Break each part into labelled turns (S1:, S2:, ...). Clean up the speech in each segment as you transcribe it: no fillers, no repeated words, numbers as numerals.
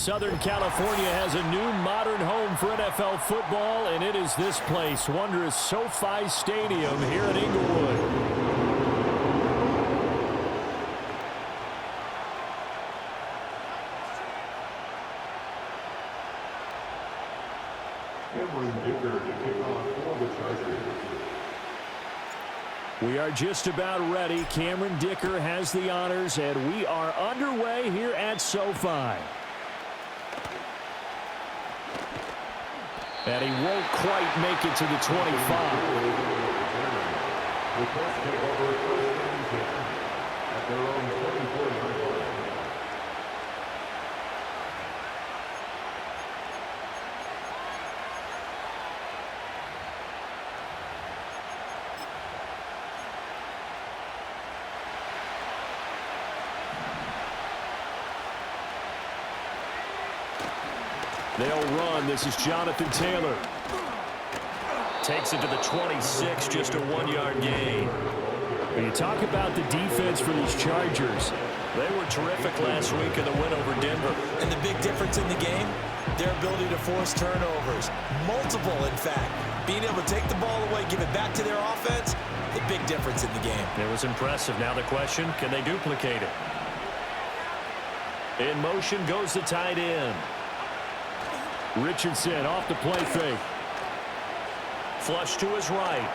S1: Southern California has a new modern home for NFL football, and it is this place, wondrous SoFi Stadium here in Inglewood. We are just about ready. Cameron Dicker has the honors, and we are underway here at SoFi. And he won't quite make it to the 25. They'll run. This is Jonathan Taylor. Takes it to the 26, just a 1-yard gain. When you talk about the defense for these Chargers, they were terrific last week in the win over Denver.
S2: And the big difference in the game, their ability to force turnovers. Multiple, in fact. Being able to take the ball away, give it back to their offense, the big difference in the game.
S1: It was impressive. Now the question, can they duplicate it? In motion goes the tight end. Richardson off the play fake. Flush to his right.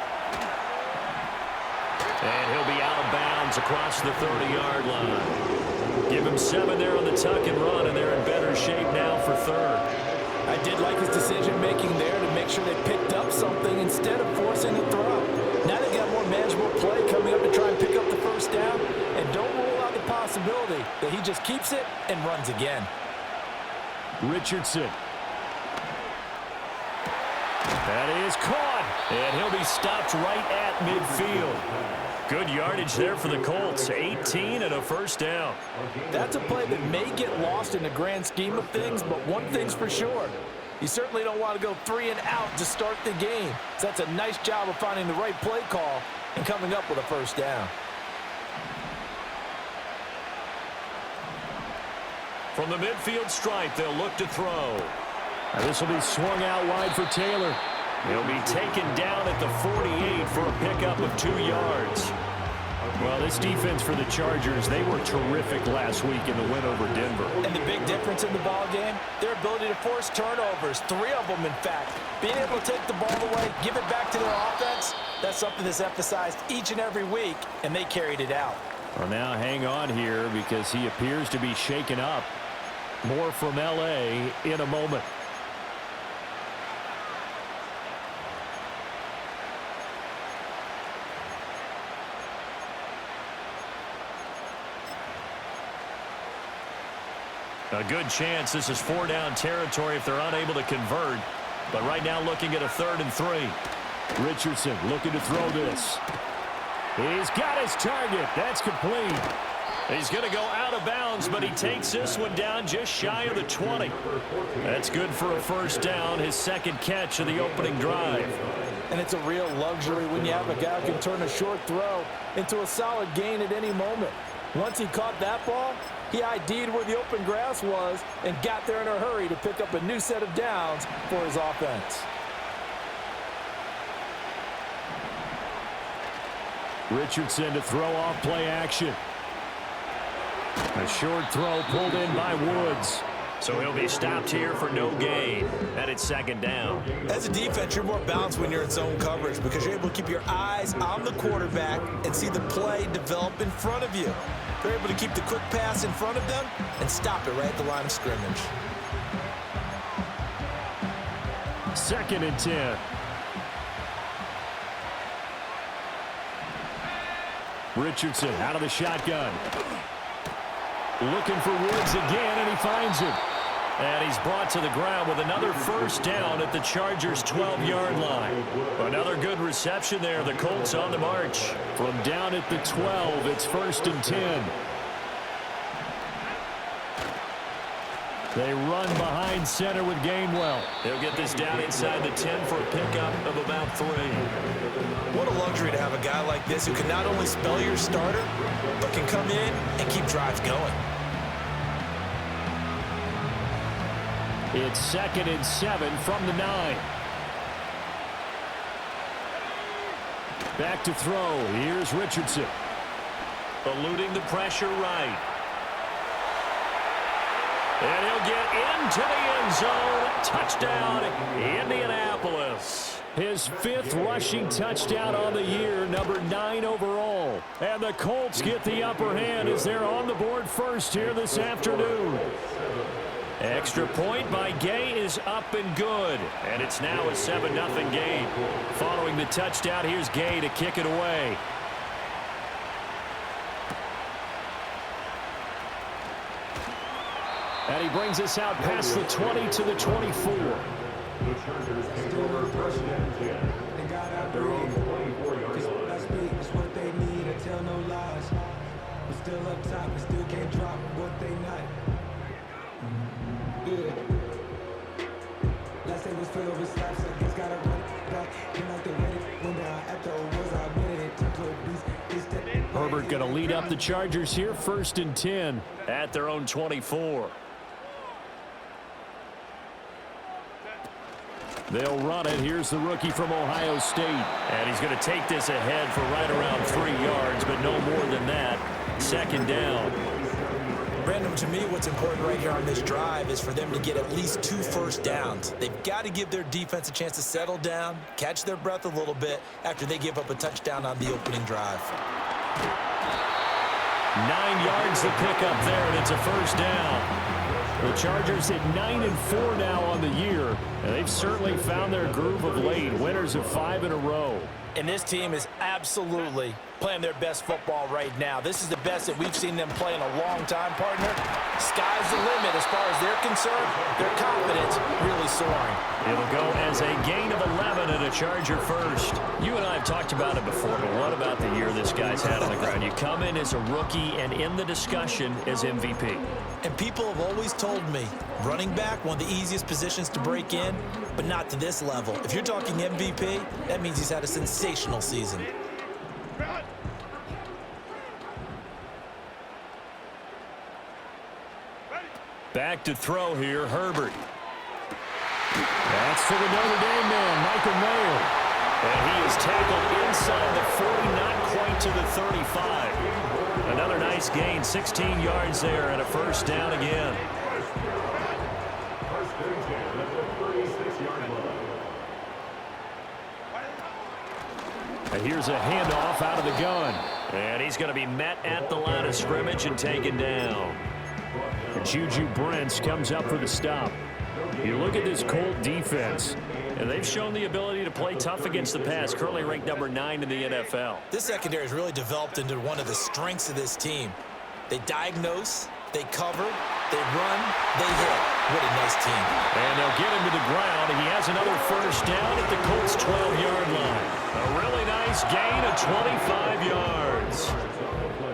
S1: And he'll be out of bounds across the 30-yard line. Give him 7 there on the tuck and run, and they're in better shape now for third.
S3: I did like his decision-making there to make sure they picked up something instead of forcing the throw. Now they got more manageable play coming up to try and pick up the first down, and don't rule out the possibility that he just keeps it and runs again.
S1: Richardson. That is caught, and he'll be stopped right at midfield. Good yardage there for the Colts, 18 and a first down.
S3: That's a play that may get lost in the grand scheme of things, but one thing's for sure. You certainly don't want to go 3 and out to start the game. So that's a nice job of finding the right play call and coming up with a first down.
S1: From the midfield stripe, they'll look to throw. This will be swung out wide for Taylor. He'll be taken down at the 48 for a pickup of 2 yards. Well, this defense for the Chargers, they were terrific last week in the win over Denver.
S3: And the big difference in the ball game, their ability to force turnovers, 3 of them in fact. Being able to take the ball away, give it back to their offense, that's something that's emphasized each and every week, and they carried it out.
S1: Well, now hang on here because he appears to be shaken up. More from L.A. in a moment. A good chance this is 4-down territory if they're unable to convert. But right now looking at a 3rd and 3. Richardson looking to throw this. He's got his target. That's complete. He's going to go out of bounds, but he takes this one down just shy of the 20. That's good for a first down, his 2nd catch of the opening drive.
S3: And it's a real luxury when you have a guy who can turn a short throw into a solid gain at any moment. Once he caught that ball, he ID'd where the open grass was and got there in a hurry to pick up a new set of downs for his offense.
S1: Richardson to throw off play action. A short throw pulled in by Woods. So he'll be stopped here for no gain. And it's 2nd down.
S2: As a defense, you're more balanced when you're in zone coverage because you're able to keep your eyes on the quarterback and see the play develop in front of you. They're able to keep the quick pass in front of them and stop it right at the line of scrimmage.
S1: 2nd and 10. Richardson out of the shotgun. Looking for Woods again, and he finds him. And he's brought to the ground with another first down at the Chargers' 12-yard line. Another good reception there. The Colts on the march. From down at the 12, it's 1st and 10. They run behind center with Gainwell. They'll get this down inside the 10 for a pickup of about 3.
S2: What a luxury to have a guy like this who can not only spell your starter, but can come in and keep drives going.
S1: It's 2nd and 7 from the 9. Back to throw. Here's Richardson. Eluding the pressure right. And he'll get into the end zone. Touchdown, Indianapolis. His 5th rushing touchdown on the year, number 9 overall. And the Colts get the upper hand as they're on the board first here this afternoon. Extra point by Gay is up and good. And it's now a 7-0 game. Following the touchdown, here's Gay to kick it away. And he brings us out past the 20 to the 24.
S4: The Chargers take over first and 10. They got out their own 24-yard line. That's big, it's what they need, I tell no lies. We're still up top, we still can't drop what they not. Good. Last day was filled with slaps, so he's gotta run it back. Been like the Reddit, went down after was I admitted it.
S1: Herbert going to lead up the Chargers here, 1st and 10 at their own 24. They'll run it. Here's the rookie from Ohio State. And he's going to take this ahead for right around 3 yards, but no more than that. 2nd down.
S2: Brandon, to me, what's important right here on this drive is for them to get at least 2 first downs. They've got to give their defense a chance to settle down, catch their breath a little bit after they give up a touchdown on the opening drive.
S1: 9 yards to pick up there, and it's a 1st down. The Chargers at 9-4 now on the year, and they've certainly found their groove of late. Winners of 5 in a row.
S3: And this team is absolutely playing their best football right now. This is the best that we've seen them play in a long time, partner. Sky's the limit as far as they're concerned. Their confidence really soaring.
S1: It'll go as a gain of 11 and a Charger first. You and I have talked about it before, but what about the year this guy's had on the ground? You come in as a rookie and in the discussion as MVP.
S2: And people have always told me, running back, one of the easiest positions to break in, but not to this level. If you're talking MVP, that means he's had a sensational season.
S1: Back to throw here, Herbert. That's to the Notre Dame man, Michael Mayer. And he is tackled inside the 40, not quite to the 35. Another nice gain, 16 yards there, and a 1st down again. And here's a handoff out of the gun. And he's going to be met at the line of scrimmage and taken down. Juju Brents comes up for the stop. You look at this Colt defense, and they've shown the ability to play tough against the pass, currently ranked number 9 in the NFL.
S2: This secondary has really developed into one of the strengths of this team. They diagnose, they cover, they run, they hit. What a nice team.
S1: And they'll get him to the ground. He has another 1st down at the Colts' 12-yard line. A really nice gain of 25 yards.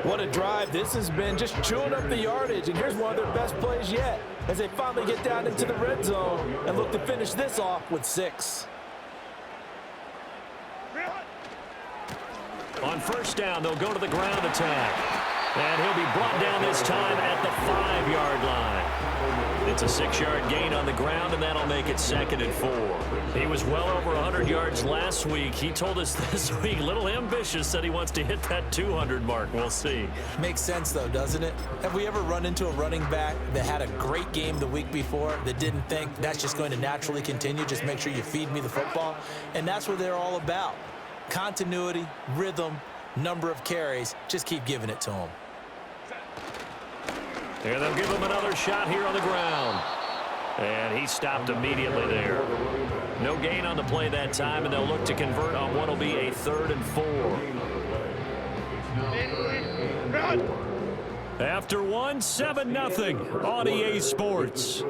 S3: What a drive. This has been just chewing up the yardage, and here's one of their best plays yet as they finally get down into the red zone and look to finish this off with 6.
S1: On 1st down, they'll go to the ground attack. And he'll be brought down this time at the 5-yard line. It's a 6-yard gain on the ground, and that'll make it 2nd and 4. He was well over 100 yards last week. He told us this week, a little ambitious, said he wants to hit that 200 mark. We'll see.
S2: Makes sense, though, doesn't it? Have we ever run into a running back that had a great game the week before that didn't think that's just going to naturally continue? Just make sure you feed me the football. And that's what they're all about. Continuity, rhythm, number of carries. Just keep giving it to them.
S1: And they'll give him another shot here on the ground. And he stopped immediately there. No gain on the play that time, and they'll look to convert on what will be a 3rd and 4. After 1, 7-0 on EA Sports.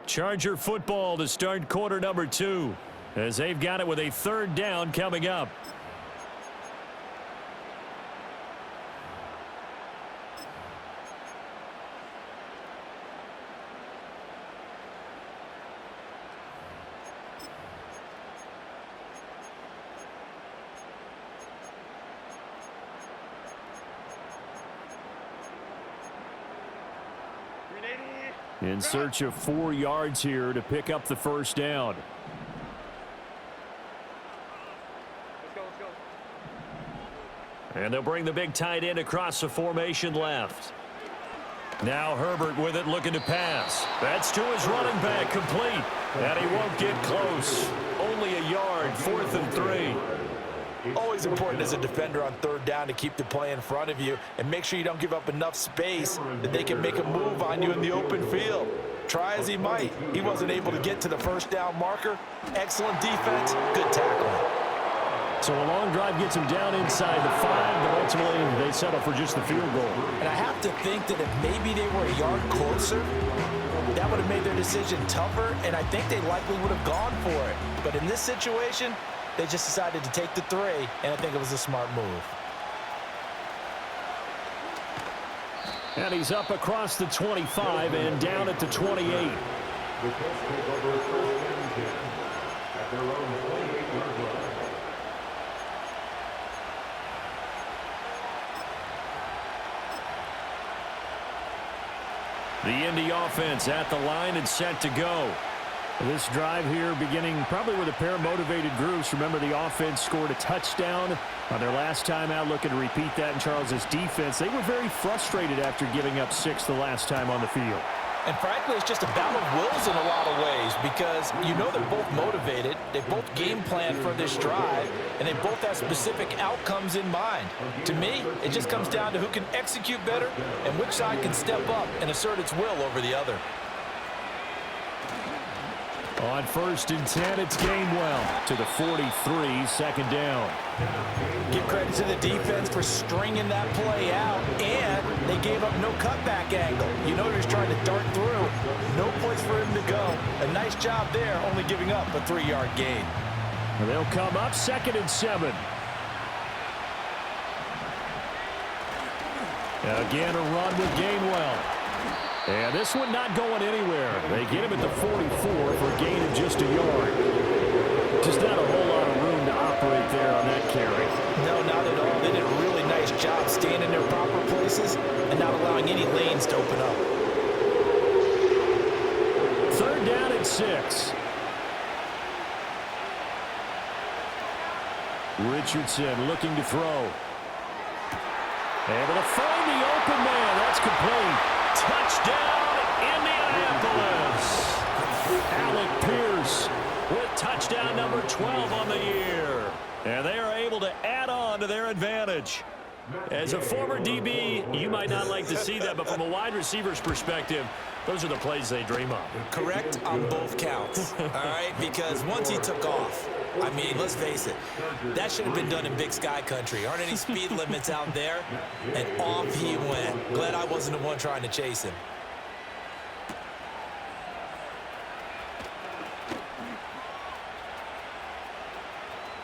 S1: Charger football to start quarter number 2 as they've got it with a 3rd down coming up. In search of 4 yards here to pick up the first down. And they'll bring the big tight end across the formation left. Now Herbert with it, looking to pass. That's to his running back, complete. And he won't get close. Only a yard, 4th and 3.
S2: Always important as a defender on 3rd down to keep the play in front of you and make sure you don't give up enough space that they can make a move on you in the open field. Try as he might, he wasn't able to get to the first down marker. Excellent defense, good tackling.
S1: So a long drive gets him down inside the 5, but ultimately they settle for just the field goal.
S2: And I have to think that if maybe they were a yard closer, that would have made their decision tougher, and I think they likely would have gone for it. But in this situation, they just decided to take the 3, and I think it was a smart move.
S1: And he's up across the 25 and down at the 28.
S4: The Colts take over 1st and 10 at their own 28-yard line.
S1: The Indy offense at the line and set to go. This drive here beginning probably with a pair of motivated groups. Remember, the offense scored a touchdown on their last time out. Looking to repeat that in Charles's defense. They were very frustrated after giving up 6 the last time on the field.
S2: And frankly, it's just a battle of wills in a lot of ways because you know they're both motivated, they both game plan for this drive, and they both have specific outcomes in mind. To me, it just comes down to who can execute better and which side can step up and assert its will over the other.
S1: On 1st and 10, it's Gainwell to the 43, 2nd down.
S2: Give credit to the defense for stringing that play out, and they gave up no cutback angle. You know he's trying to dart through. No place for him to go. A nice job there, only giving up a 3-yard gain.
S1: And they'll come up 2nd and 7. Again, a run with Gainwell. And this one not going anywhere. They get him at the 44 for a gain of just a yard. Just not a whole lot of room to operate there on that carry.
S2: No, not at all. They did a really nice job staying in their proper places and not allowing any lanes to open up.
S1: 3rd down and 6. Richardson looking to throw. Able to find the open man. That's complete. Touchdown, Indianapolis. Alec Pierce with touchdown number 12 on the year. And they are able to add on to their advantage. As a former DB, you might not like to see that, but from a wide receiver's perspective, those are the plays they dream of.
S2: Correct on both counts, all right? Because once he took off, I mean, let's face it, that should have been done in Big Sky country. Aren't any speed limits out there? And off he went. Glad I wasn't the one trying to chase him.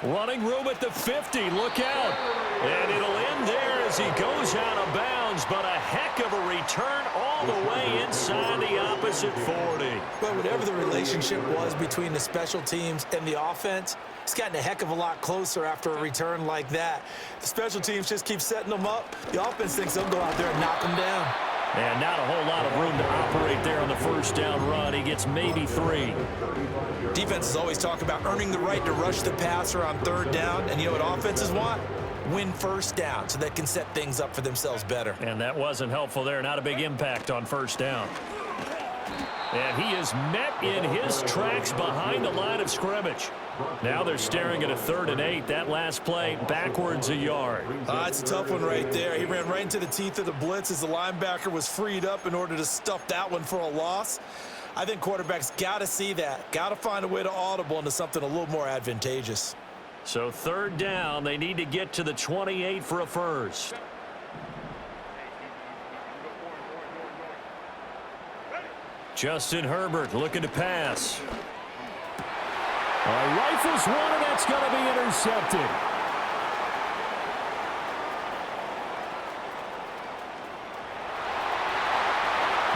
S1: Running room at the 50. Look out. And it'll end there as he goes out of bounds, but a heck of a return all the way inside the opposite 40.
S2: But whatever the relationship was between the special teams and the offense, it's gotten a heck of a lot closer after a return like that. The special teams just keep setting them up. The offense thinks they'll go out there and knock them down.
S1: And not a whole lot of room to operate there on the first down run. He gets maybe 3.
S2: Defenses always talk about earning the right to rush the passer on 3rd down. And you know what offenses want? Win 1st down so they can set things up for themselves better.
S1: And that wasn't helpful there. Not a big impact on 1st down. And he is met in his tracks behind the line of scrimmage. Now they're staring at a 3rd and 8. That last play backwards a yard.
S2: It's a tough one right there. He ran right into the teeth of the blitz as the linebacker was freed up in order to stuff that one for a loss. I think quarterbacks got to see that. Got to find a way to audible into something a little more advantageous.
S1: So 3rd down, they need to get to the 28 for a first. Justin Herbert looking to pass. Rifles one, and that's going to be intercepted.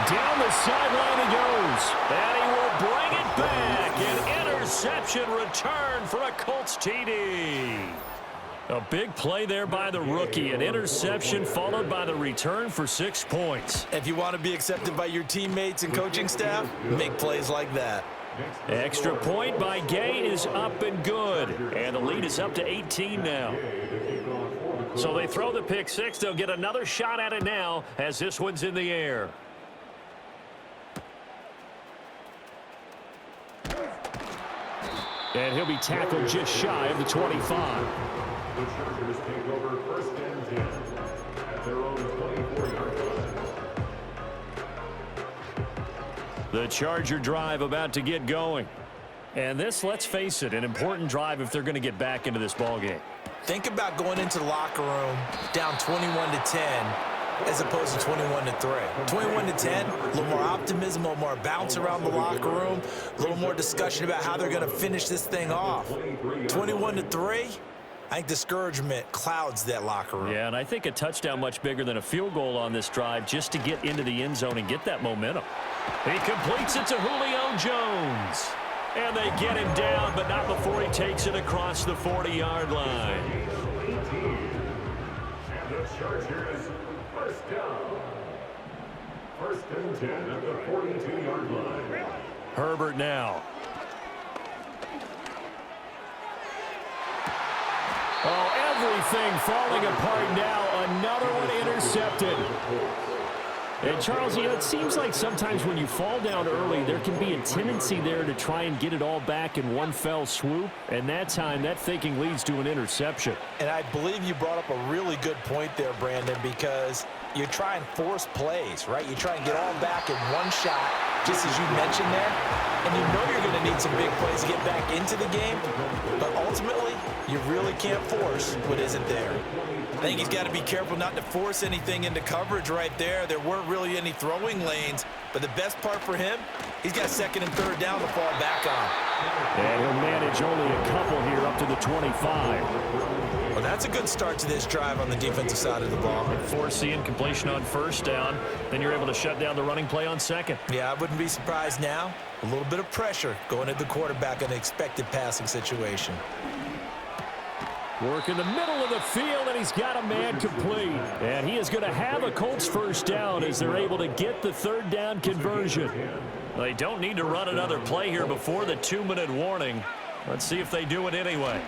S1: Down the sideline he goes, and he will bring it back. An interception return for a Colts TD. A big play there by the rookie. An interception followed by the return for 6 points.
S2: If you want to be accepted by your teammates and coaching staff, make plays like that.
S1: Extra point by Gay is up and good. And the lead is up to 18 now. So they throw the pick six. They'll get another shot at it now as this one's in the air. And he'll be tackled just shy of the 25.
S5: The Chargers take over 1st and 10 at their own 24-yard line.
S1: The Charger drive about to get going. And this, let's face it, an important drive if they're going to get back into this ballgame.
S2: Think about going into the locker room down 21-10 as opposed to 21-3. 21-10, a little more optimism, a little more bounce around the locker room, a little more discussion about how they're going to finish this thing off. 21-3, I think discouragement clouds that locker room.
S1: Yeah, and I think a touchdown much bigger than a field goal on this drive just to get into the end zone and get that momentum. He completes it to Julio Jones. And they get him down, but not before he takes it across the 40-yard line.
S5: And the Chargers, 1st down. 1st and 10 at the 42-yard line.
S1: Herbert now. Oh, everything falling apart now. Another one intercepted. And, Charles, you know, it seems like sometimes when you fall down early, there can be a tendency there to try and get it all back in one fell swoop. And that time, that thinking leads to an interception.
S2: And I believe you brought up a really good point there, Brandon, because you try and force plays, right? You try and get all back in one shot, just as you mentioned there. And you know you're going to need some big plays to get back into the game. But ultimately, you really can't force what isn't there. I think he's got to be careful not to force anything into coverage right there. There weren't really any throwing lanes. But the best part for him, he's got 2nd and 3rd down to fall back on.
S1: And he'll manage only a couple here up to the 25.
S2: Well, that's a good start to this drive on the defensive side of the ball.
S1: Force the incompletion on 1st down. Then you're able to shut down the running play on 2nd.
S2: Yeah, I wouldn't be surprised now. A little bit of pressure going at the quarterback in an expected passing situation.
S1: Work in the middle of the field, and he's got a man complete. And he is going to have a Colts 1st down as they're able to get the 3rd down conversion. They don't need to run another play here before the 2-minute warning. Let's see if they do it anyway.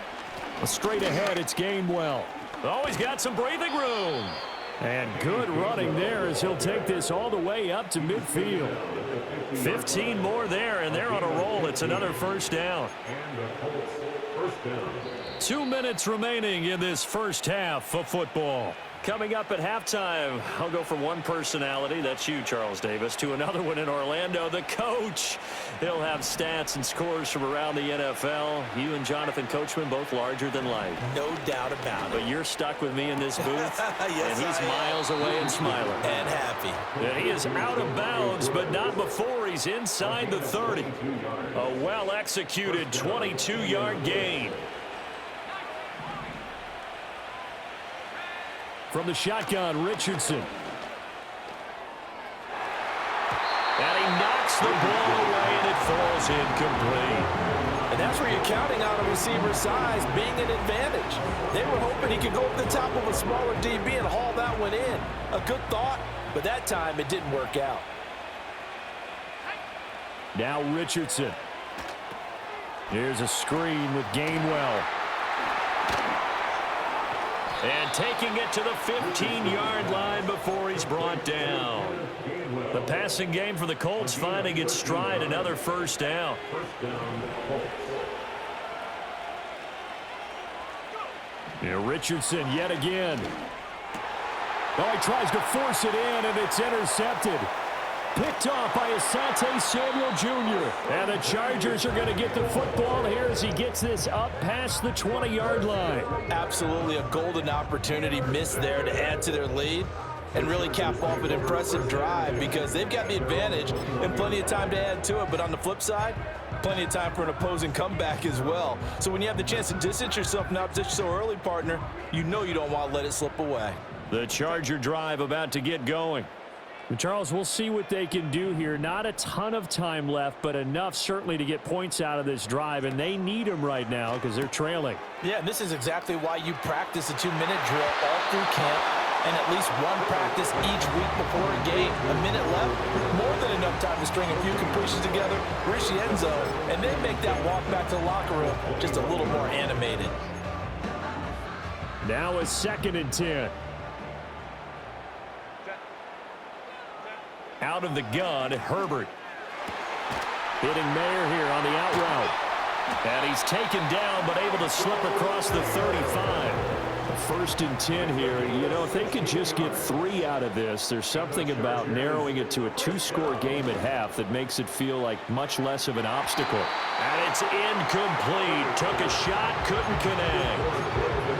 S1: Straight ahead, it's Gainwell. Oh, he's got some breathing room. And good running there as he'll take this all the way up to midfield. 15 more there, and they're on a roll. It's another 1st down.
S5: And the Colts, 1st down.
S1: 2 minutes remaining in this 1st half of football. Coming up at halftime, I'll go from one personality, that's you, Charles Davis, to another one in Orlando, the coach. He'll have stats and scores from around the NFL. You and Jonathan Coachman both larger than life.
S2: No doubt about it.
S1: But you're stuck with me in this booth,
S2: Yes,
S1: and he's miles away and smiling.
S2: And happy.
S1: And he is out of bounds, but not before he's inside the 30. A well-executed 22-yard gain. From the shotgun, Richardson. And he knocks the ball away, and it falls incomplete.
S3: And that's where you're counting on a receiver's size being an advantage. They were hoping he could go up the top of a smaller DB and haul that one in. A good thought, but that time it didn't work out.
S1: Now Richardson. Here's a screen with Gainwell. And taking it to the 15-yard line before he's brought down. The passing game for the Colts finding its stride, another 1st down. Here Richardson yet again. Oh, he tries to force it in, and it's intercepted. Picked off by Asante Samuel Jr. And the Chargers are going to get the football here as he gets this up past the 20-yard line.
S3: Absolutely a golden opportunity missed there to add to their lead and really cap off an impressive drive because they've got the advantage and plenty of time to add to it. But on the flip side, plenty of time for an opposing comeback as well. So when you have the chance to distance yourself from opposition so early, partner, you know you don't want to let it slip away.
S1: The Charger drive about to get going. Charles, we'll see what they can do here. Not a ton of time left, but enough certainly to get points out of this drive, and they need them right now because they're trailing.
S3: Yeah, and this is exactly why you practice a 2-minute drill all through camp and at least one practice each week before a game. A minute left, more than enough time to string a few completions together, reach the end zone, and then make that walk back to the locker room just a little more animated.
S1: Now a 2nd and 10. Out of the gun, Herbert. Hitting Mayer here on the out route. And he's taken down, but able to slip across the 35. 1st and 10 here. You know, if they could just get 3 out of this, there's something about narrowing it to a 2-score game at half that makes it feel like much less of an obstacle. And it's incomplete. Took a shot, couldn't connect.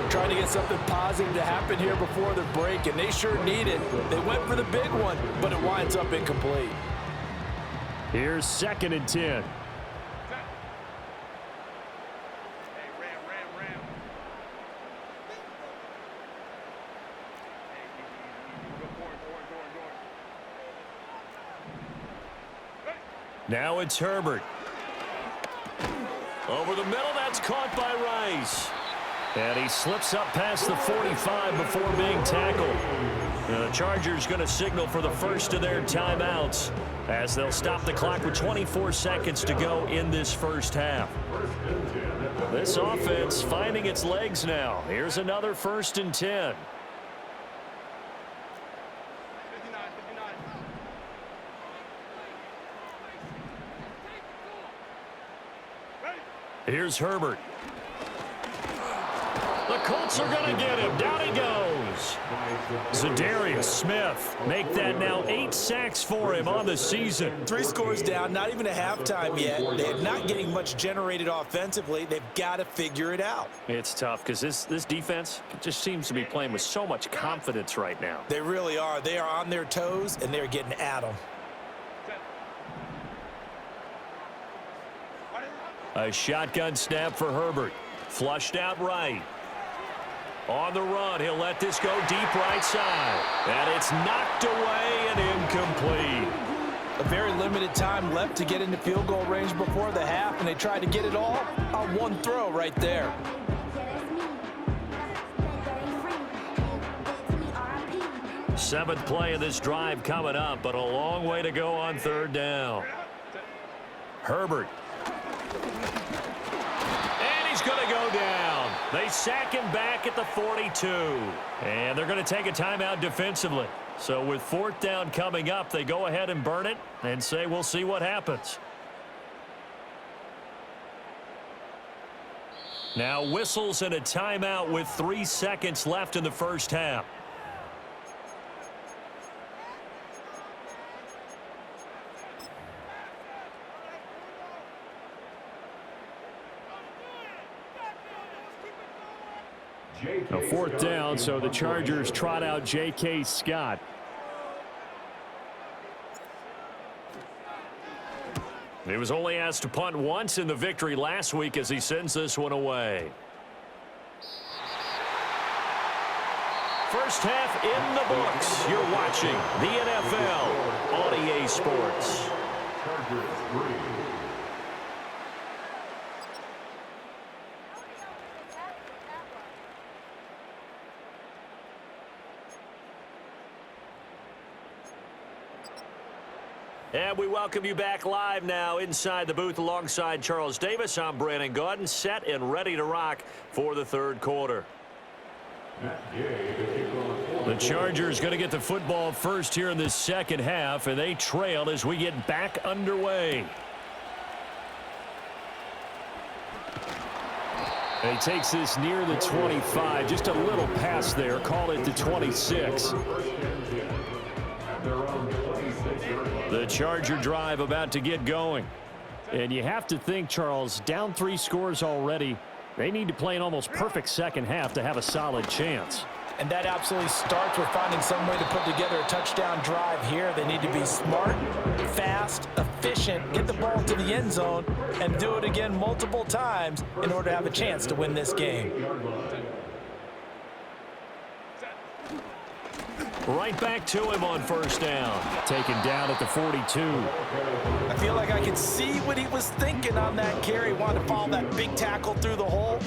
S3: Trying to get something positive to happen here before the break, and they sure need it. They went for the big one, but it winds up incomplete.
S1: Here's 2nd and 10. Now it's Herbert. Over the middle, that's caught by Rice. And he slips up past the 45 before being tackled. The Chargers going to signal for the first of their timeouts as they'll stop the clock with 24 seconds to go in this first half. This offense finding its legs now. Here's another 1st and 10. Here's Herbert. The Colts are going to get him. Down he goes. Zadarius Smith make that now 8 sacks for him on the season.
S2: 3 scores down, not even a halftime yet. They're not getting much generated offensively. They've got to figure it out.
S1: It's tough because this defense just seems to be playing with so much confidence right now.
S2: They really are. They are on their toes, and they're getting at them.
S1: A shotgun snap for Herbert. Flushed out right. On the run, he'll let this go deep right side. And it's knocked away and incomplete.
S3: A very limited time left to get into field goal range before the half, and they tried to get it all on one throw right there.
S1: Seventh play of this drive coming up, but a long way to go on 3rd down. Herbert. And he's going to go down. They sack him back at the 42. And they're going to take a timeout defensively. So with 4th down coming up, they go ahead and burn it and say we'll see what happens. Now whistles and a timeout with 3 seconds left in the first half. A 4th down, so the Chargers trot out J.K. Scott. He was only asked to punt once in the victory last week as he sends this one away. First half in the books. You're watching the NFL on EA Sports. And we welcome you back live now inside the booth alongside Charles Davis. I'm Brandon Gaudin, set and ready to rock for the 3rd quarter. The Chargers going to get the football first here in this second half, and they trail as we get back underway. And he takes this near the 25, just a little pass there, call it the 26. The Charger drive about to get going. And you have to think, Charles, down 3 scores already. They need to play an almost perfect second half to have a solid chance.
S3: And that absolutely starts with finding some way to put together a touchdown drive here. They need to be smart, fast, efficient, get the ball to the end zone, and do it again multiple times in order to have a chance to win this game.
S1: Right back to him on first down. Taken down at the 42.
S3: I feel like I could see what he was thinking on that carry. Wanted to follow that big tackle through the hole.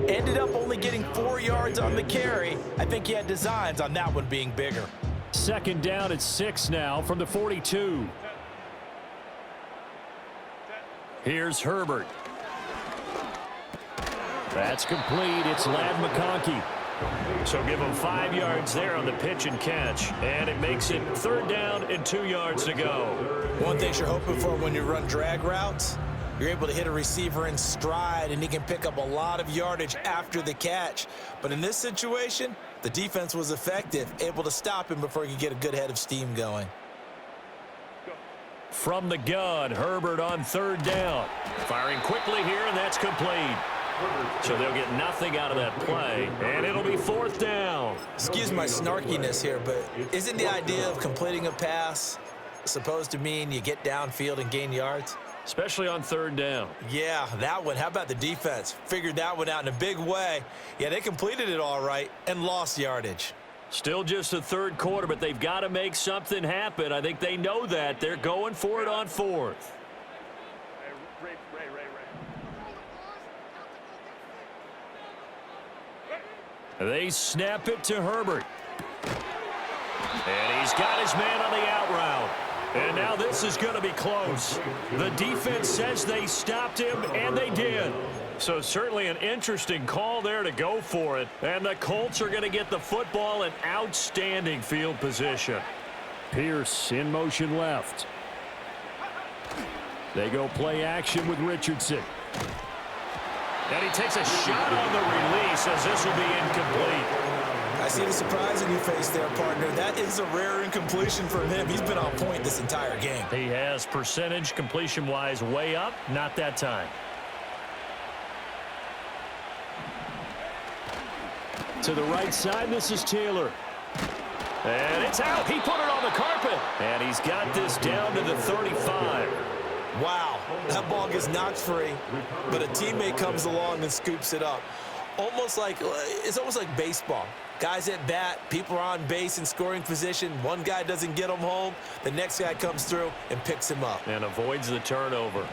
S3: Ended up only getting 4 yards on the carry. I think he had designs on that one being bigger.
S1: Second down at 6 now from the 42. Here's Herbert. That's complete. It's Ladd McConkey. So give him 5 yards there on the pitch and catch. And it makes it third down and 2 yards to go.
S2: One thing you're hoping for when you run drag routes, you're able to hit a receiver in stride, and he can pick up a lot of yardage after the catch. But in this situation, the defense was effective, able to stop him before he could get a good head of steam going.
S1: From the gun, Herbert on third down. Firing quickly here, and that's complete. So they'll get nothing out of that play, and it'll be fourth down.
S2: Excuse my snarkiness here, but isn't the idea of completing a pass supposed to mean you get downfield and gain yards?
S1: Especially on third down.
S2: Yeah, that one. How about the defense? Figured that one out in a big way. Yeah, they completed it all right and lost yardage.
S1: Still just the third quarter, but they've got to make something happen. I think they know that. They're going for it on fourth. They snap it to Herbert. And he's got his man on the out route. And now this is going to be close. The defense says they stopped him, and they did. So certainly an interesting call there to go for it. And the Colts are going to get the football in outstanding field position. Pierce in motion left. They go play action with Richardson. And he takes a shot on the release as this will be incomplete.
S2: I see the surprise in your face there, partner. That is a rare incompletion from him. He's been on point this entire game.
S1: He has percentage completion-wise way up, not that time. To the right side, this is Taylor. And it's out. He put it on the carpet. And he's got this down to the 35.
S2: Wow, that ball gets knocked free, but a teammate comes along and scoops it up. It's almost like baseball. Guys at bat, people are on base in scoring position. One guy doesn't get him home. The next guy comes through and picks him up.
S1: And avoids the turnover.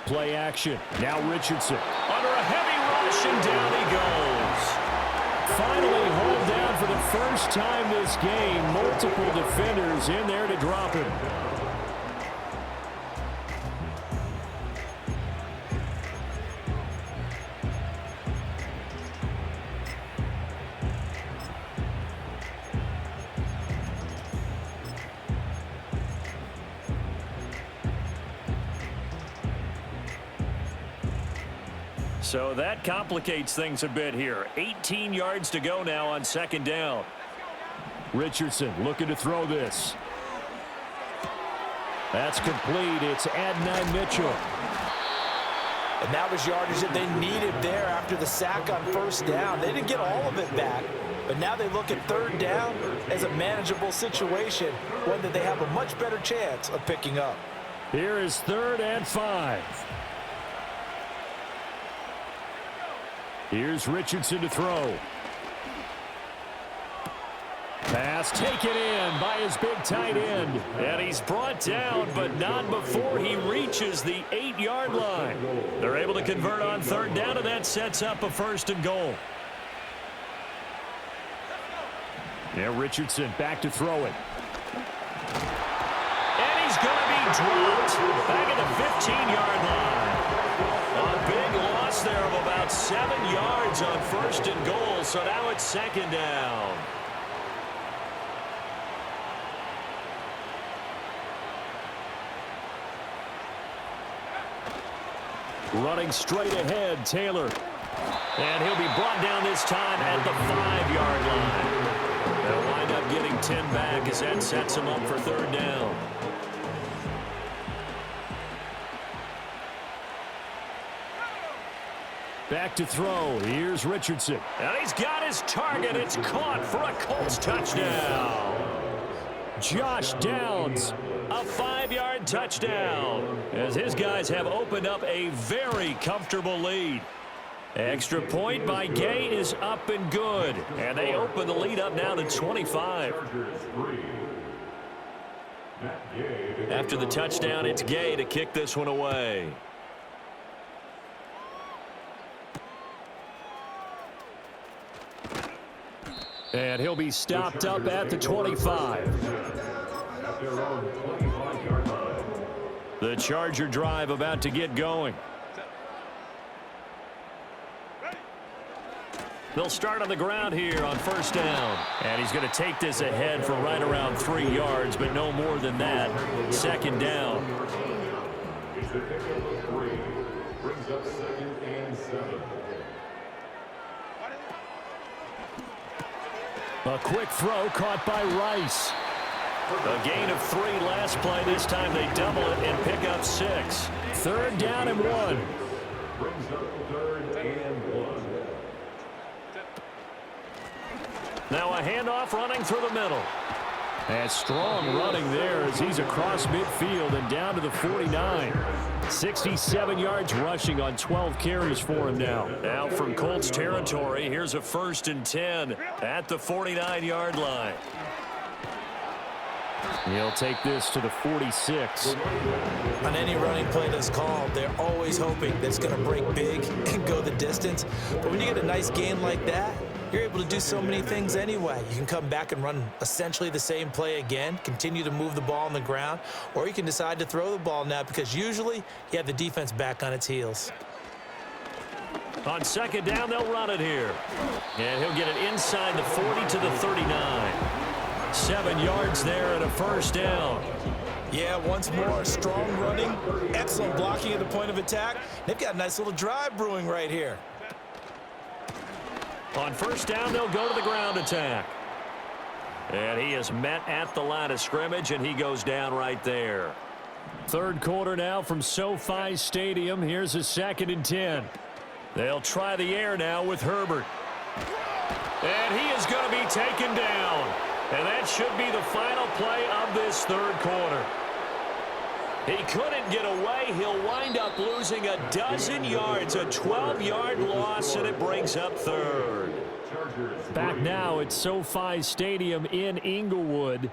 S1: Play action. Now Richardson. Under a heavy rush, and down he goes. Finally hauled down for the first time this game. Multiple defenders in there to drop him. So that complicates things a bit here. 18 yards to go now on second down. Richardson looking to throw this. That's complete. It's Adonai Mitchell.
S3: And that was yardage that they needed there after the sack on first down. They didn't get all of it back, but now they look at third down as a manageable situation, one that they have a much better chance of picking up.
S1: Here is 3rd and 5. Here's Richardson to throw. Pass taken in by his big tight end. And he's brought down, but not before he reaches the 8-yard line. They're able to convert on third down, and that sets up a 1st and goal. Now Richardson back to throw it. And he's going to be dropped back at the 15-yard line. A big loss there of about 7 yards on 1st and goal, so now it's 2nd down. Running straight ahead, Taylor. And he'll be brought down this time at the 5-yard line. They'll wind up getting 10 back as that sets him up for 3rd down. Back to throw. Here's Richardson. And he's got his target. It's caught for a Colts touchdown. Josh Downs, a 5-yard touchdown, as his guys have opened up a very comfortable lead. Extra point by Gay is up and good. And they open the lead up now to 25. After the touchdown, it's Gay to kick this one away. And he'll be stopped up at the 25. The Charger drive about to get going. They'll start on the ground here on first down. And he's going to take this ahead for right around 3 yards, but no more than that. Second down.
S5: Brings up 2nd and 7.
S1: A quick throw caught by Rice. A gain of 3 last play. This time they double it and pick up 6. Third down and 1.
S5: Brings up 3rd and 1.
S1: Now a handoff running through the middle. And strong running there as he's across midfield and down to the 49. 67 yards rushing on 12 carries for him now. Out from Colts territory, here's a 1st and 10 at the 49-yard line. He'll take this to the 46.
S2: On any running play that's called, they're always hoping that it's going to break big and go the distance. But when you get a nice gain like that, you're able to do so many things anyway. You can come back and run essentially the same play again, continue to move the ball on the ground, or you can decide to throw the ball now because usually you have the defense back on its heels.
S1: On second down, they'll run it here. And he'll get it inside the 40 to the 39. 7 yards there and a first down.
S2: Yeah, once more, strong running, excellent blocking at the point of attack. They've got a nice little drive brewing right here.
S1: On first down, they'll go to the ground attack. And he is met at the line of scrimmage, and he goes down right there. Third quarter now from SoFi Stadium. Here's a 2nd and 10. They'll try the air now with Herbert. And he is going to be taken down. And that should be the final play of this third quarter. He couldn't get away. He'll wind up losing a dozen yards, a 12-yard loss, and it brings up third. Back now at SoFi Stadium in Inglewood.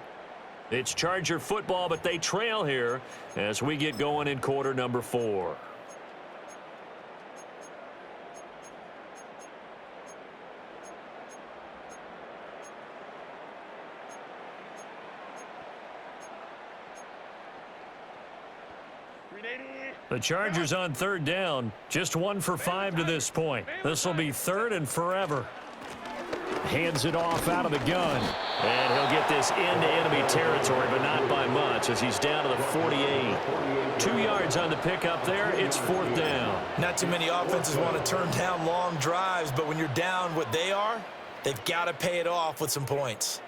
S1: It's Charger football, but they trail here as we get going in quarter number 4. The Chargers on third down, just 1 for 5 to this point. This will be 3rd and forever. Hands it off out of the gun. And he'll get this into enemy territory, but not by much as he's down to the 48. 2 yards on the pickup there. It's 4th down.
S2: Not too many offenses want to turn down long drives, but when you're down what they are, they've got to pay it off with some points.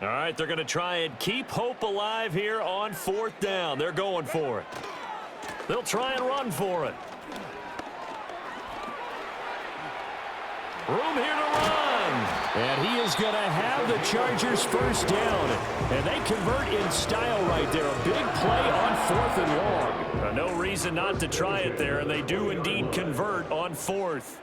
S1: All right, they're going to try and keep hope alive here on 4th down. They're going for it. They'll try and run for it. Room here to run. And he is going to have the Chargers first down. And they convert in style right there. A big play on 4th and long. No reason not to try it there, and they do indeed convert on 4th.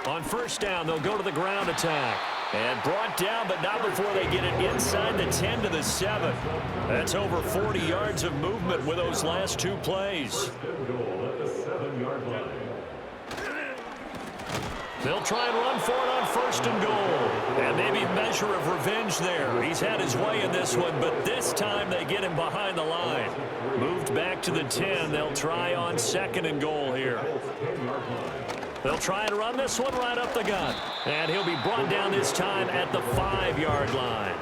S1: On first down, they'll go to the ground attack. And brought down, but not before they get it inside the 10 to the 7. That's over 40 yards of movement with those last 2 plays. They'll try and run for it on 1st and goal. And maybe a measure of revenge there. He's had his way in this one, but this time they get him behind the line. Moved back to the 10. They'll try on 2nd and goal here. They'll try and run this one right up the gut. And he'll be brought down this time at the 5-yard line.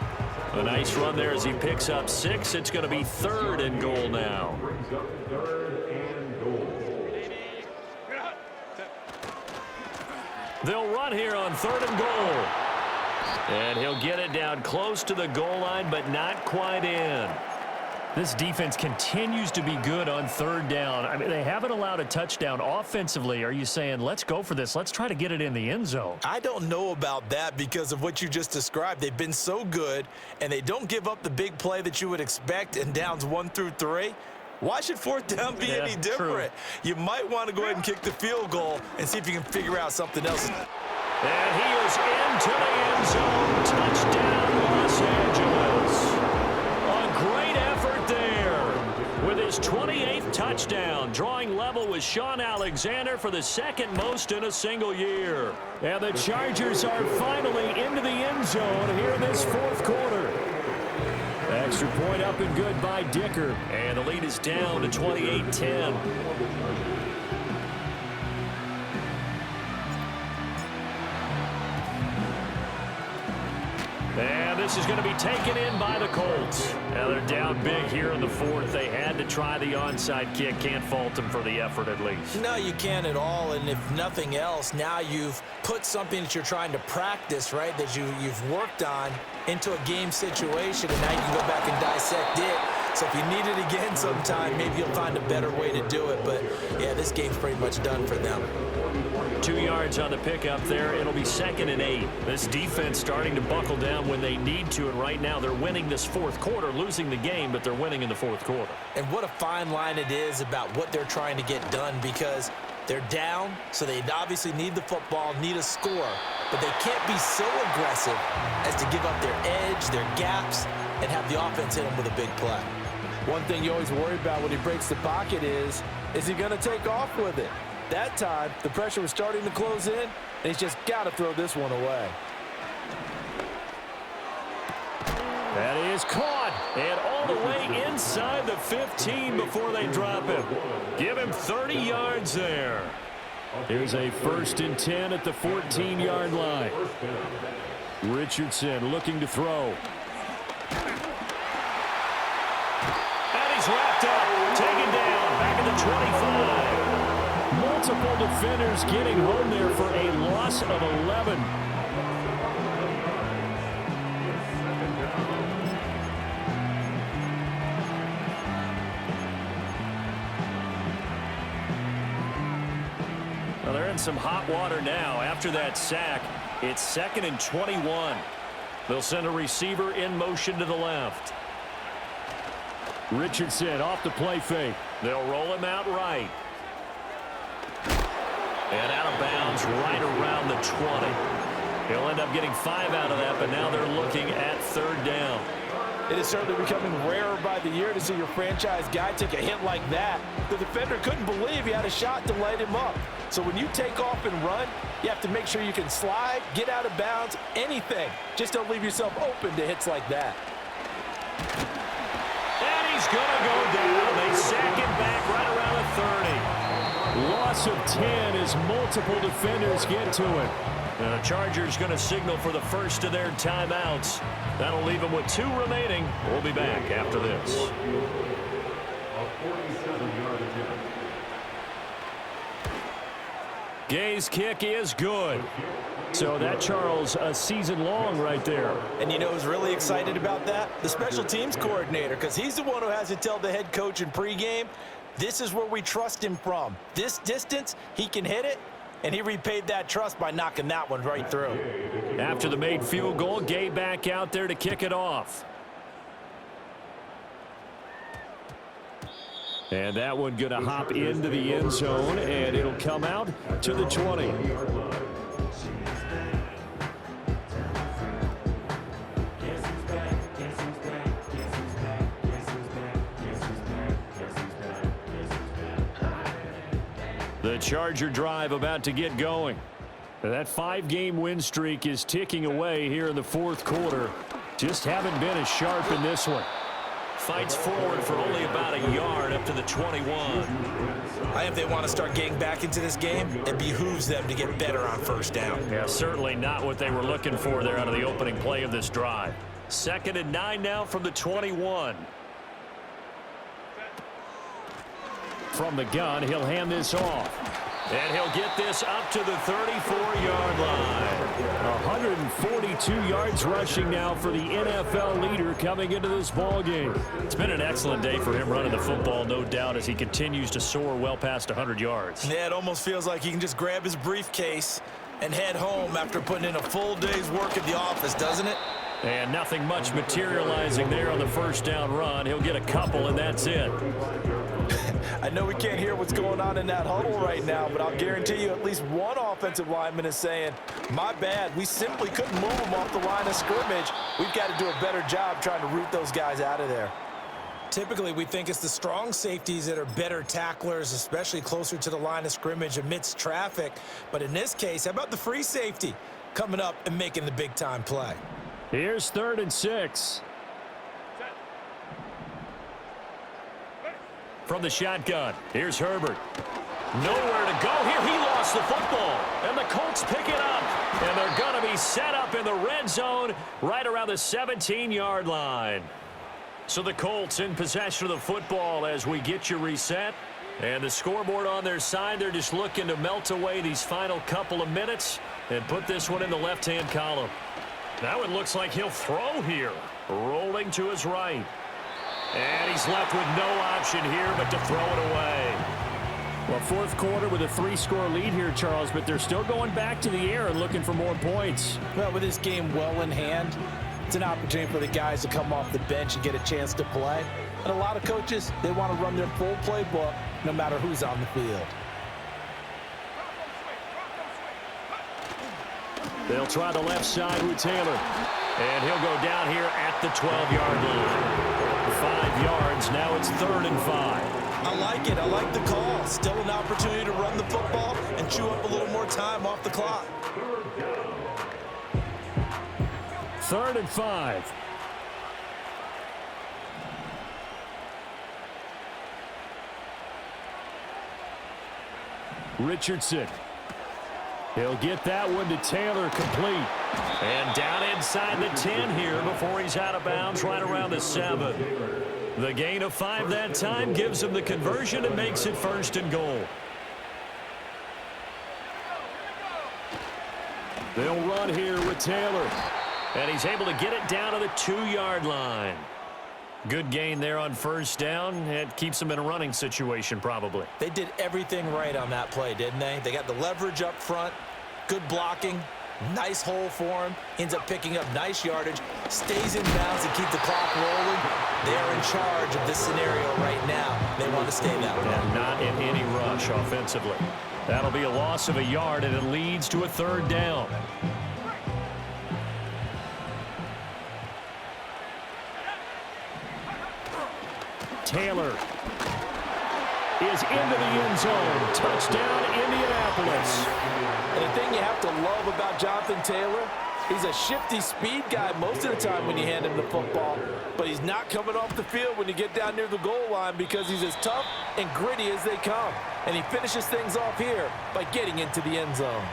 S1: A nice run there as he picks up 6. It's going to be 3rd and goal now. They'll run here on 3rd and goal. And he'll get it down close to the goal line, but not quite in. This defense continues to be good on 3rd down. I mean, they haven't allowed a touchdown offensively. Are you saying, let's go for this? Let's try to get it in the end zone.
S2: I don't know about that because of what you just described. They've been so good, and they don't give up the big play that you would expect in downs 1 through 3. Why should fourth down be any different?
S1: True.
S2: You might want to go ahead and kick the field goal and see if you can figure out something else.
S1: And he is into the end zone. Touchdown, Los Angeles. A great effort there with his 28th touchdown, drawing level with Sean Alexander for the second most in a single year. And the Chargers are finally into the end zone here in this fourth quarter. Extra point up and good by Dicker. And the lead is down to 28-10. And this is going to be taken in by the Colts. Now they're down big here in the fourth. They had to try the onside kick. Can't fault them for the effort at least.
S2: No, you can't at all. And if nothing else, now you've put something that you're trying to practice, right, that you've worked on into a game situation, and now you can go back and dissect it. So if you need it again sometime, maybe you'll find a better way to do it. But, yeah, this game's pretty much done for them.
S1: 2 yards on the pickup there. It'll be 2nd and 8. This defense starting to buckle down when they need to, and right now they're winning this fourth quarter, losing the game, but they're winning in the fourth quarter.
S2: And what a fine line it is about what they're trying to get done, because they're down, so they obviously need the football, need a score, but they can't be so aggressive as to give up their edge, their gaps, and have the offense hit them with a big play.
S3: One thing you always worry about when he breaks the pocket is he going to take off with it? That time, the pressure was starting to close in, and he's just got to throw this one away.
S1: That is caught, and all the way inside the 15 before they drop him. Give him 30 yards there. Here's a 1st and 10 at the 14-yard line. Richardson looking to throw. And he's wrapped up, taken down, back at the 25. Multiple defenders getting home there for a loss of 11. Well, they're in some hot water now. After that sack, it's 2nd and 21. They'll send a receiver in motion to the left. Richardson off the play fake. They'll roll him out right. And out of bounds right around the 20. He'll end up getting 5 out of that, but now they're looking at 3rd down.
S3: It is certainly becoming rarer by the year to see your franchise guy take a hit like that. The defender couldn't believe he had a shot to light him up. So when you take off and run, you have to make sure you can slide, get out of bounds, anything. Just don't leave yourself open to hits like that.
S1: And he's going to go down. They sack him back right around the 30. Loss of 10 as multiple defenders get to it. And the Chargers going to signal for the first of their timeouts. That'll leave them with 2 remaining. We'll be back after this.
S5: A 47-yard attempt.
S1: Gay's kick is good. So that, Charles, a season long right there.
S2: And you know who's really excited about that? The special teams coordinator, because he's the one who has to tell the head coach in pregame, this is where we trust him from. This distance, he can hit it, and he repaid that trust by knocking that one right through.
S1: After the made field goal, Gay back out there to kick it off. And that one going to hop into the end zone, and it'll come out to the 20. The Charger drive about to get going. That 5-game win streak is ticking away here in the fourth quarter. Just haven't been as sharp in this one. Fights forward for only about a yard up to the 21.
S2: I think if they want to start getting back into this game, it behooves them to get better on 1st down.
S1: Yeah, certainly not what they were looking for there out of the opening play of this drive. 2nd and 9 now from the 21. From the gun, he'll hand this off. And he'll get this up to the 34-yard line. 142 yards rushing now for the NFL leader coming into this ballgame. It's been an excellent day for him running the football, no doubt, as he continues to soar well past 100 yards.
S2: Yeah, it almost feels like he can just grab his briefcase and head home after putting in a full day's work at the office, doesn't it?
S1: And nothing much materializing there on the 1st down run. He'll get a couple, and that's it.
S3: I know we can't hear what's going on in that huddle right now, but I'll guarantee you at least one offensive lineman is saying, my bad, we simply couldn't move them off the line of scrimmage. We've got to do a better job trying to root those guys out of there.
S2: Typically, we think it's the strong safeties that are better tacklers, especially closer to the line of scrimmage amidst traffic. But in this case, how about the free safety coming up and making the big-time play?
S1: Here's 3rd and 6. From the shotgun, here's Herbert. Nowhere to go here. He lost the football. And the Colts pick it up. And they're going to be set up in the red zone right around the 17-yard line. So the Colts in possession of the football as we get you reset. And the scoreboard on their side, they're just looking to melt away these final couple of minutes and put this one in the left-hand column. Now it looks like he'll throw here. Rolling to his right. And he's left with no option here but to throw it away. Well, 4th quarter with a 3-score lead here, Charles, but they're still going back to the air and looking for more points.
S3: Well, with this game well in hand, it's an opportunity for the guys to come off the bench and get a chance to play. And a lot of coaches, they want to run their full playbook no matter who's on the field.
S1: They'll try the left side with Taylor. And he'll go down here at the 12-yard line. 5 yards. Now it's 3rd and 5.
S2: I like it. I like the call. Still an opportunity to run the football and chew up a little more time off the clock.
S1: 3rd and 5. Richardson. He'll get that one to Taylor, complete. And down inside the 10 here before he's out of bounds right around the 7. The gain of 5 that time gives him the conversion and makes it 1st and goal. They'll run here with Taylor. And he's able to get it down to the 2-yard line. Good gain there on 1st down. It keeps him in a running situation probably.
S2: They did everything right on that play, didn't they? They got the leverage up front, good blocking, nice hole for him, ends up picking up nice yardage, stays in bounds to keep the clock rolling. They are in charge of this scenario right now. They want to stay that way.
S1: And not in any rush offensively. That'll be a loss of a yard, and it leads to a 3rd down. Taylor is into the end zone. Touchdown, Indianapolis.
S3: And the thing you have to love about Jonathan Taylor, he's a shifty speed guy most of the time when you hand him the football, but he's not coming off the field when you get down near the goal line because he's as tough and gritty as they come. And he finishes things off here by getting into the end zone.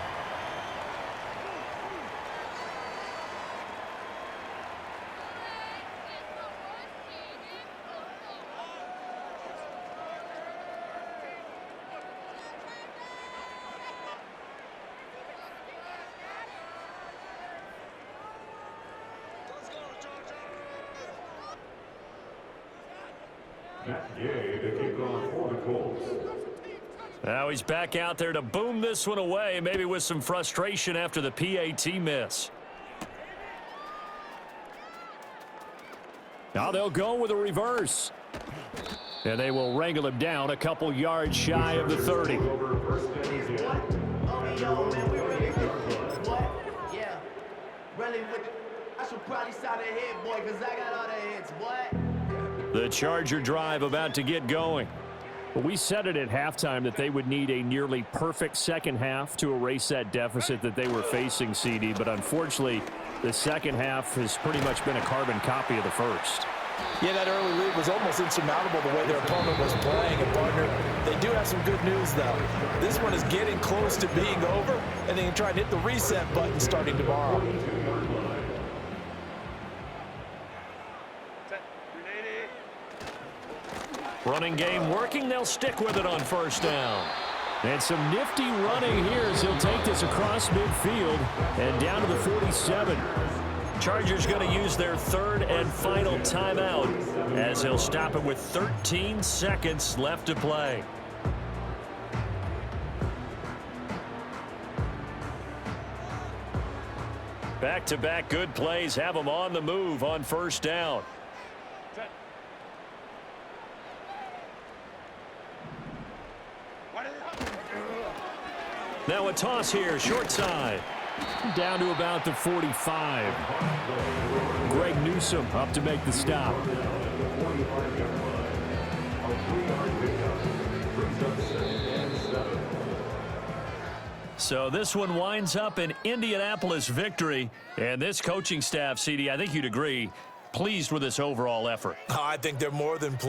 S1: Now he's back out there to boom this one away, maybe with some frustration after the PAT miss. Now they'll go with a reverse. And they will wrangle him down a couple yards shy of the 30.
S6: Yeah, really, I should probably sign a hit, boy, because I got all the hits, boy.
S1: The Charger drive about to get going. We said it at halftime that they would need a nearly perfect second half to erase that deficit that they were facing, CD, but unfortunately, the second half has pretty much been a carbon copy of the first.
S3: Yeah, that early lead was almost insurmountable the way their opponent was playing. And, partner, they do have some good news, though. This one is getting close to being over, and they can try and hit the reset button starting tomorrow.
S1: Running game working. They'll stick with it on 1st down. And some nifty running here as he'll take this across midfield and down to the 47. Chargers going to use their 3rd and final timeout as they'll stop it with 13 seconds left to play. Back-to-back good plays have them on the move on 1st down. Now a toss here, short side. Down to about the 45. Greg Newsome up to make the stop. So this one winds up an Indianapolis victory. And this coaching staff, CD, I think you'd agree, pleased with this overall effort.
S2: I think they're more than pleased.